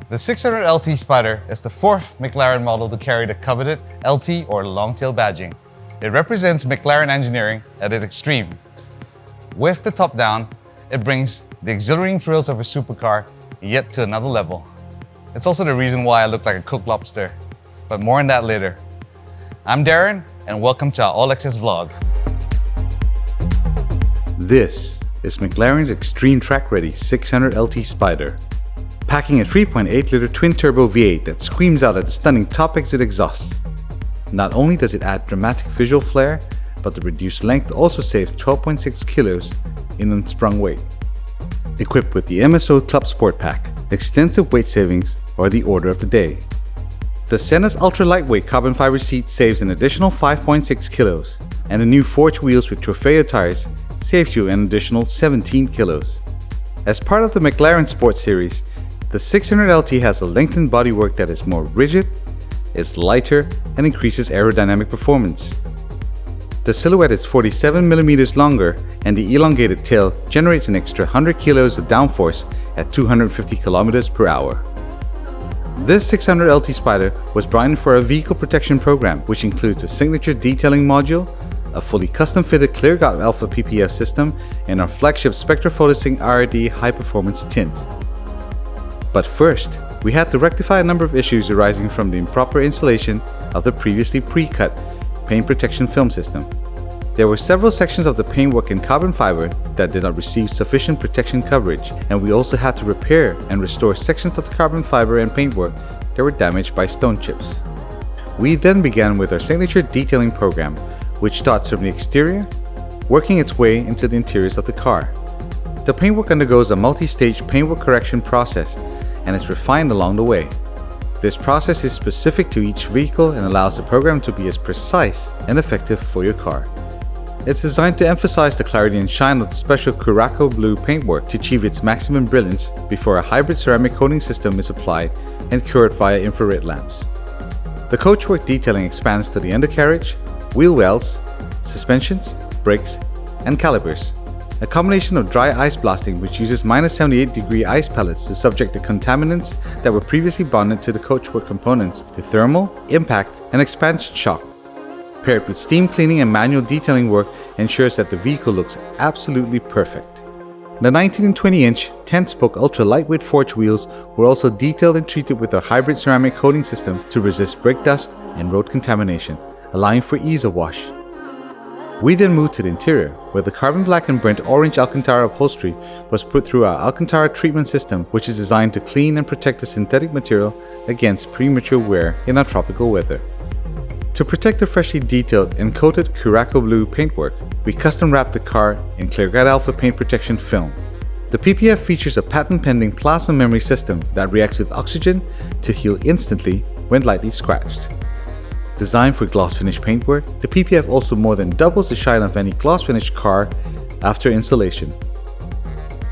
The 600LT Spider is the fourth McLaren model to carry the coveted LT or long-tail badging. It represents McLaren engineering at its extreme. With the top down, it brings the exhilarating thrills of a supercar yet to another level. It's also the reason why I look like a cooked lobster, but more on that later. I'm Darren, and welcome to our All Access vlog. This is McLaren's Extreme Track Ready 600LT Spider. Packing a 3.8-liter twin-turbo V8 that screams out at the stunning top exit exhaust. Not only does it add dramatic visual flair, but the reduced length also saves 12.6 kilos in unsprung weight. Equipped with the MSO Club Sport Pack, extensive weight savings are the order of the day. The Senna's ultra-lightweight carbon fiber seat saves an additional 5.6 kilos, and the new forged wheels with Trofeo tires saves you an additional 17 kilos. As part of the McLaren Sport Series, the 600LT has a lengthened bodywork that is more rigid, is lighter, and increases aerodynamic performance. The silhouette is 47mm longer, and the elongated tail generates an extra 100 kilos of downforce at 250 km per hour. This 600LT Spider was brought in for a vehicle protection program, which includes a signature detailing module, a fully custom-fitted ClearGuard Alpha PPF system, and our flagship Spectra PhotoSync IRD high-performance tint. But first, we had to rectify a number of issues arising from the improper installation of the previously pre-cut paint protection film system. There were several sections of the paintwork in carbon fiber that did not receive sufficient protection coverage, and we also had to repair and restore sections of the carbon fiber and paintwork that were damaged by stone chips. We then began with our signature detailing program, which starts from the exterior, working its way into the interiors of the car. The paintwork undergoes a multi-stage paintwork correction process and is refined along the way. This process is specific to each vehicle and allows the program to be as precise and effective for your car. It's designed to emphasize the clarity and shine of the special Curacao blue paintwork to achieve its maximum brilliance before a hybrid ceramic coating system is applied and cured via infrared lamps. The Coachwork Detailing expands to the undercarriage, wheel wells, suspensions, brakes, and calipers. A combination of dry ice blasting, which uses -78-degree ice pellets to subject the contaminants that were previously bonded to the coachwork components to thermal, impact, and expansion shock, paired with steam cleaning and manual detailing work, ensures that the vehicle looks absolutely perfect. The 19 and 20-inch 10-spoke ultra-lightweight forged wheels were also detailed and treated with our hybrid ceramic coating system to resist brake dust and road contamination, allowing for ease of wash. We then moved to the interior, where the carbon black and burnt orange Alcantara upholstery was put through our Alcantara treatment system, which is designed to clean and protect the synthetic material against premature wear in our tropical weather. To protect the freshly detailed and coated Curacao blue paintwork, we custom wrapped the car in ClearGuard Alpha paint protection film. The PPF features a patent-pending plasma memory system that reacts with oxygen to heal instantly when lightly scratched. Designed for gloss finish paintwork, the PPF also more than doubles the shine of any gloss finish car after installation.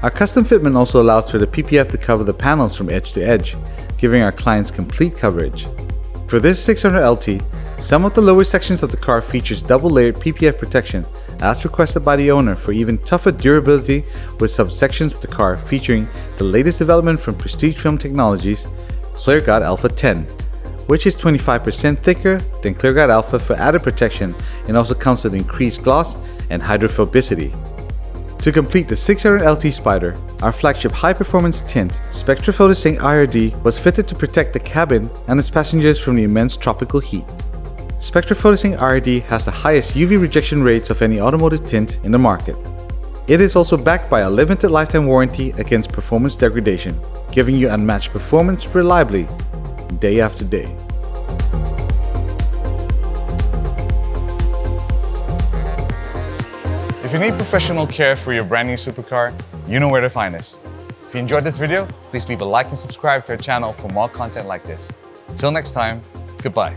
Our custom fitment also allows for the PPF to cover the panels from edge to edge, giving our clients complete coverage. For this 600LT, some of the lower sections of the car features double-layered PPF protection as requested by the owner for even tougher durability, with subsections of the car featuring the latest development from Prestige Film Technologies, ClearGuard Alpha 10. Which is 25% thicker than ClearGuard Alpha for added protection and also comes with increased gloss and hydrophobicity. To complete the 600LT Spider, our flagship high-performance tint, Spectra PhotoSync IRD, was fitted to protect the cabin and its passengers from the immense tropical heat. Spectra PhotoSync IRD has the highest UV rejection rates of any automotive tint in the market. It is also backed by a limited lifetime warranty against performance degradation, giving you unmatched performance reliably, day after day. If you need professional care for your brand new supercar, you know where to find us. If you enjoyed this video, please leave a like and subscribe to our channel for more content like this. Till next time, goodbye.